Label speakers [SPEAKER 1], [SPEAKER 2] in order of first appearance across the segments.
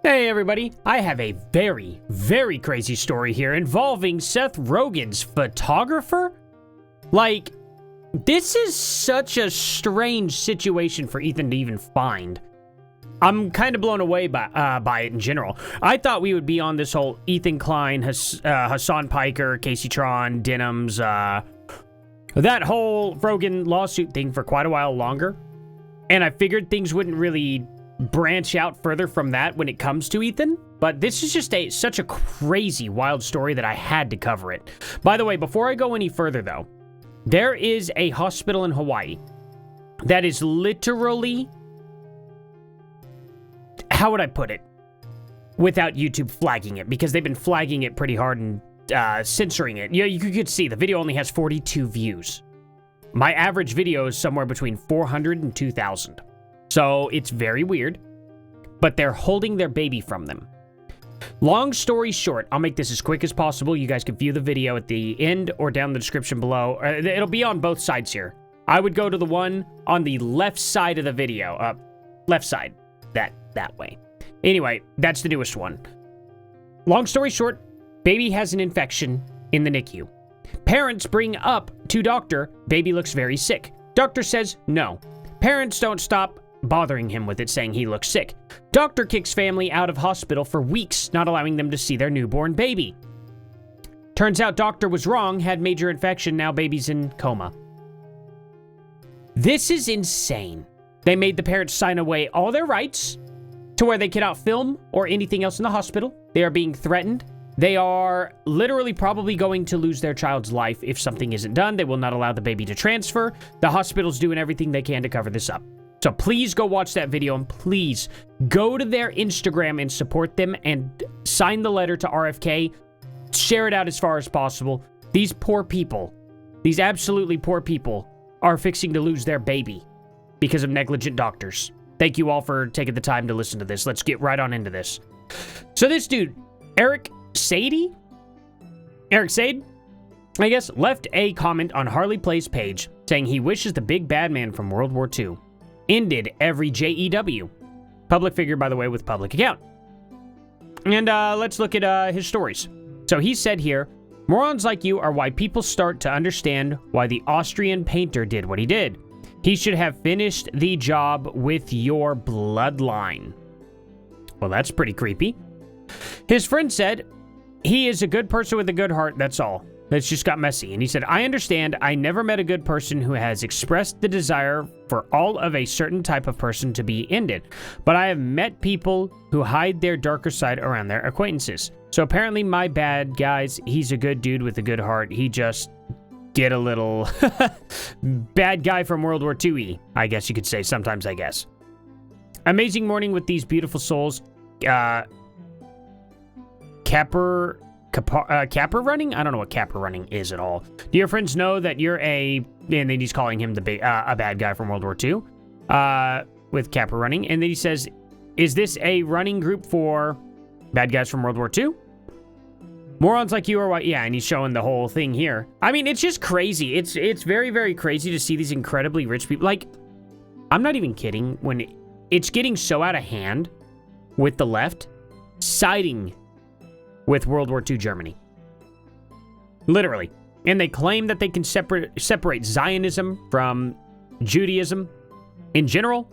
[SPEAKER 1] Hey everybody, I have a very, very crazy story here involving Seth Rogan's photographer. Like, this is such a strange situation for Ethan to even find. I'm kind of blown away by it in general. I thought we would be on this whole Ela Klein, Hassan Piker, Casey Tron, Denims, that whole Rogan lawsuit thing for quite a while longer. And I figured things wouldn't really branch out further from that when it comes to Ethan, but this is just such a crazy, wild story that I had to cover it. By the way, before I go any further though, there is a hospital in Hawaii that is literally, how would I put it, without YouTube flagging it, because they've been flagging it pretty hard and censoring it. Yeah, you could see the video only has 42 views. My average video is somewhere between 400 and 2,000. So it's very weird, but they're holding their baby from them. Long story short, I'll make this as quick as possible. You guys can view the video at the end or down the description below. It'll be on both sides here. I would go to the one on the left side of the video. Left side. That way. Anyway, that's the newest one. Long story short, baby has an infection in the NICU. Parents bring up to doctor, baby looks very sick. Doctor says no. Parents don't stop bothering him with it, saying he looks sick. Doctor kicks family out of hospital for weeks, not allowing them to see their newborn baby. Turns out doctor was wrong, had major infection, now baby's in coma. This is insane. They made the parents sign away all their rights to where they cannot film or anything else in the hospital. They are being threatened. They are literally probably going to lose their child's life if something isn't done. They will not allow the baby to transfer. The hospital's doing everything they can to cover this up. So please go watch that video and please go to their Instagram and support them and sign the letter to RFK. Share it out as far as possible. These poor people, these absolutely poor people are fixing to lose their baby because of negligent doctors. Thank you all for taking the time to listen to this. Let's get right on into this. So this dude, Eric Sade, I guess, left a comment on Harley Play's page saying he wishes the big bad man from World War II ended every JEW. Public figure, by the way, with public account. And let's look at his stories. So he said here, morons like you are why people start to understand why the Austrian painter did what he did. He should have finished the job with your bloodline. Well, that's pretty creepy. His friend said, he is a good person with a good heart, that's all. It's just got messy. And he said, I understand. I never met a good person who has expressed the desire for all of a certain type of person to be ended. But I have met people who hide their darker side around their acquaintances. So apparently my bad, guys, he's a good dude with a good heart. He just get a little bad guy from World War II-y, I guess you could say sometimes, I guess. Amazing morning with these beautiful souls. Capper running? I don't know what capper running is at all. Do your friends know that you're and then he's calling him a bad guy from World War II with capper running. And then he says, is this a running group for bad guys from World War II? Morons like you are what? Yeah, and he's showing the whole thing here. I mean, it's just crazy. It's very, very crazy to see these incredibly rich people. Like, I'm not even kidding. When it's getting so out of hand with the left, siding with World War II Germany. Literally. And they claim that they can separate Zionism from Judaism in general.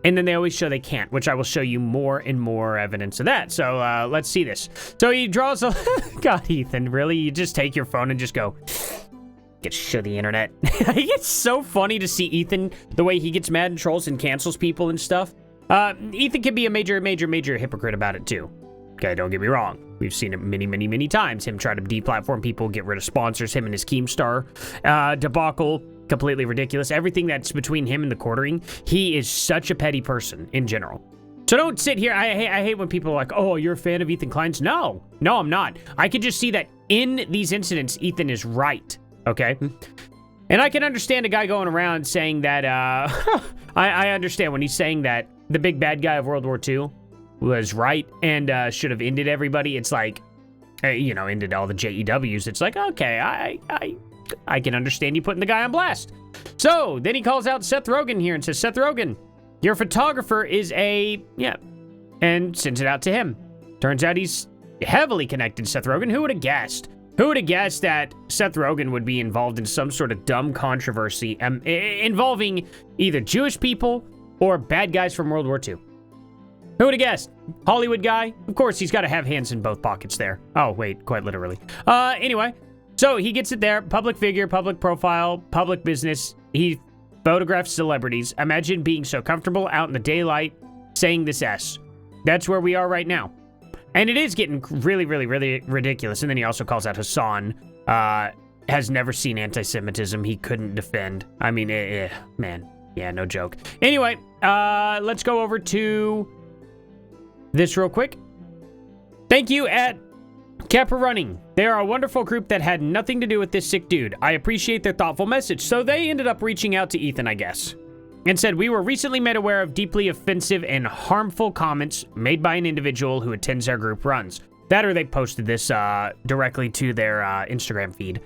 [SPEAKER 1] And then they always show they can't, which I will show you more and more evidence of that. So let's see this. So he draws a... God, Ethan, really? You just take your phone and just go... Get show the internet. It's so funny to see Ethan, the way he gets mad and trolls and cancels people and stuff. Ethan can be a major hypocrite about it too. Okay, don't get me wrong. We've seen it many times. Him try to deplatform people, get rid of sponsors, him and his Keemstar debacle. Completely ridiculous. Everything that's between him and the quartering. He is such a petty person in general. So don't sit here. I hate when people are like, oh, you're a fan of Ela Klein's. No, I'm not. I can just see that in these incidents, Ethan is right. Okay? And I can understand a guy going around saying that, I understand when he's saying that the big bad guy of World War II was right and should have ended everybody. It's like, ended all the JEWs. It's like, okay, I can understand you putting the guy on blast. So then he calls out Seth Rogan here and says, Seth Rogan, your photographer is a and sends it out to him. Turns out he's heavily connected to Seth Rogan. Who would have guessed? Who would have guessed that Seth Rogan would be involved in some sort of dumb controversy involving either Jewish people or bad guys from World War II? Who would have guessed? Hollywood guy? Of course, he's got to have hands in both pockets there. Oh, wait, quite literally. Anyway, so he gets it there. Public figure, public profile, public business. He photographs celebrities. Imagine being so comfortable out in the daylight saying this S. That's where we are right now. And it is getting really, really, really ridiculous. And then he also calls out Hassan. Has never seen anti-Semitism he couldn't defend. I mean, man. Yeah, no joke. Anyway, let's go over to this real quick. Thank you at Capra Running. They are a wonderful group that had nothing to do with this sick dude. I appreciate their thoughtful message. So they ended up reaching out to Ethan, I guess, and said, we were recently made aware of deeply offensive and harmful comments made by an individual who attends our group runs. That or they posted this directly to their Instagram feed.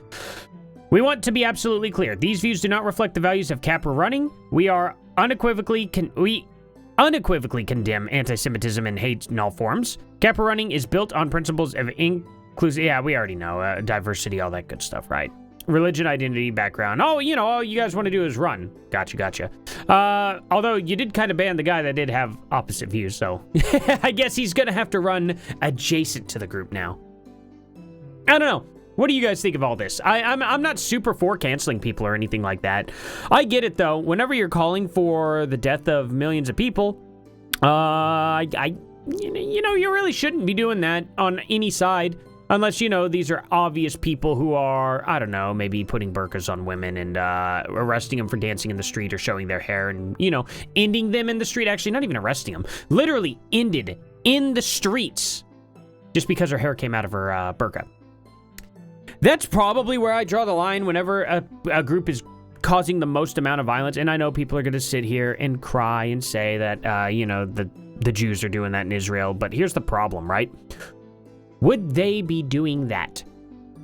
[SPEAKER 1] We want to be absolutely clear. These views do not reflect the values of Capra Running. We unequivocally condemn anti-Semitism and hate in all forms. Capra Running is built on principles of inclusion. Yeah, we already know. Diversity, all that good stuff, right? Religion, identity, background. Oh, you know, all you guys want to do is run. Gotcha. Although you did kind of ban the guy that did have opposite views, so I guess he's going to have to run adjacent to the group now. I don't know. What do you guys think of all this? I'm not super for canceling people or anything like that. I get it, though. Whenever you're calling for the death of millions of people, you know, you really shouldn't be doing that on any side. Unless, you know, these are obvious people who are, I don't know, maybe putting burqas on women and arresting them for dancing in the street or showing their hair and, you know, ending them in the street. Actually, not even arresting them. Literally ended in the streets just because her hair came out of her burqa. That's probably where I draw the line whenever a group is causing the most amount of violence. And I know people are going to sit here and cry and say that, you know, the Jews are doing that in Israel. But here's the problem, right? Would they be doing that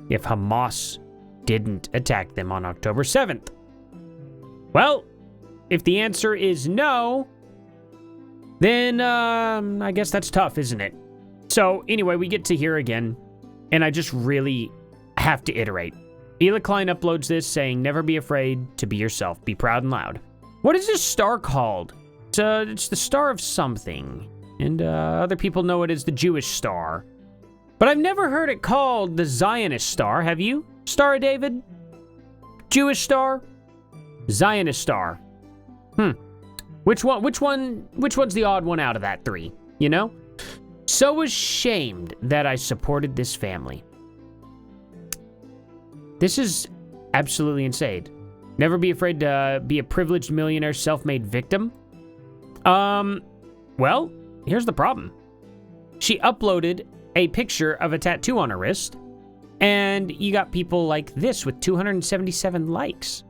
[SPEAKER 1] if Hamas didn't attack them on October 7th? Well, if the answer is no, then I guess that's tough, isn't it? So anyway, we get to here again, and I just really have to iterate. Ela Klein uploads this saying, never be afraid to be yourself. Be proud and loud. What is this star called? It's the star of something, and other people know it as the Jewish star. But I've never heard it called the Zionist star, have you? Star of David? Jewish star? Zionist star. Which one's the odd one out of that three, you know? So ashamed that I supported this family. This is absolutely insane. Never be afraid to be a privileged millionaire self-made victim. Well, here's the problem. She uploaded a picture of a tattoo on her wrist, and you got people like this with 277 likes.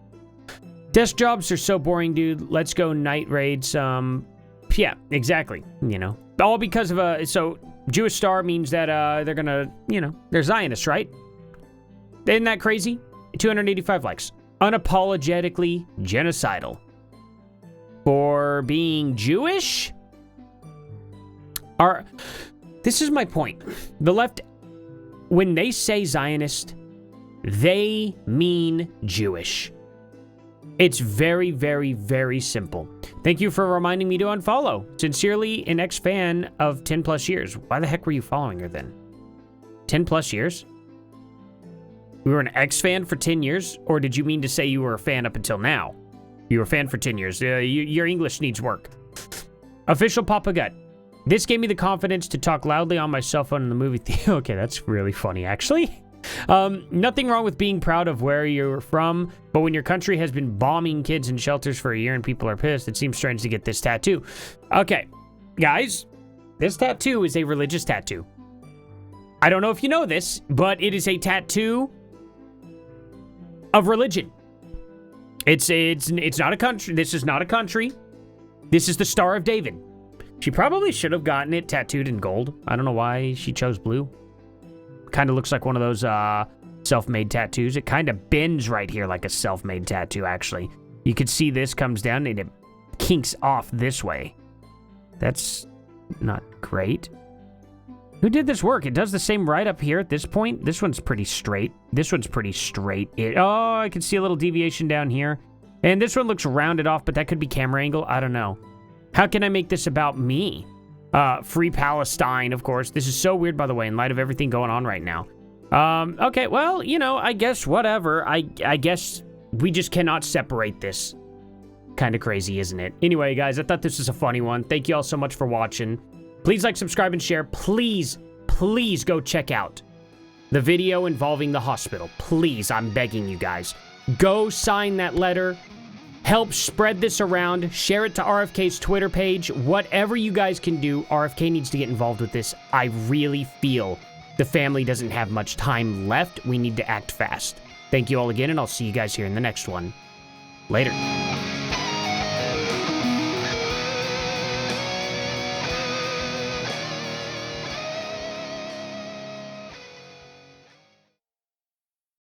[SPEAKER 1] Desk jobs are so boring, dude. Let's go night raids. Yeah, exactly. You know, all because of so Jewish star means that they're gonna, you know, they're Zionists, right? Isn't that crazy? 285 likes. Unapologetically genocidal. For being Jewish? This is my point. The left, when they say Zionist, they mean Jewish. It's very, very, very simple. Thank you for reminding me to unfollow. Sincerely, an ex-fan of 10 plus years. Why the heck were you following her then? 10 plus years? You were an ex-fan for 10 years? Or did you mean to say you were a fan up until now? You were a fan for 10 years. Your English needs work. Official Papa Gut. This gave me the confidence to talk loudly on my cell phone in the movie theater. Okay, that's really funny, actually. Nothing wrong with being proud of where you're from, but when your country has been bombing kids in shelters for a year and people are pissed, it seems strange to get this tattoo. Okay, guys, this tattoo is a religious tattoo. I don't know if you know this, but it is a tattoo of religion. It's not a country. This is not a country. This is the Star of David. She probably should have gotten it tattooed in gold. I don't know why she chose blue. Kind of looks like one of those self-made tattoos. It kind of bends right here like a self-made tattoo, actually. You could see this comes down and it kinks off this way. That's not great. Who did this work? It does the same right up here at this point. This one's pretty straight. This one's pretty straight. Oh, I can see a little deviation down here. And this one looks rounded off, but that could be camera angle. I don't know. How can I make this about me? Free Palestine, of course. This is so weird, by the way, in light of everything going on right now. Okay, well, you know, I guess whatever. I guess we just cannot separate this. Kind of crazy, isn't it? Anyway, guys, I thought this was a funny one. Thank you all so much for watching. Please like, subscribe, and share. Please, please go check out the video involving the hospital. Please, I'm begging you guys. Go sign that letter. Help spread this around. Share it to RFK's Twitter page. Whatever you guys can do, RFK needs to get involved with this. I really feel the family doesn't have much time left. We need to act fast. Thank you all again, and I'll see you guys here in the next one. Later.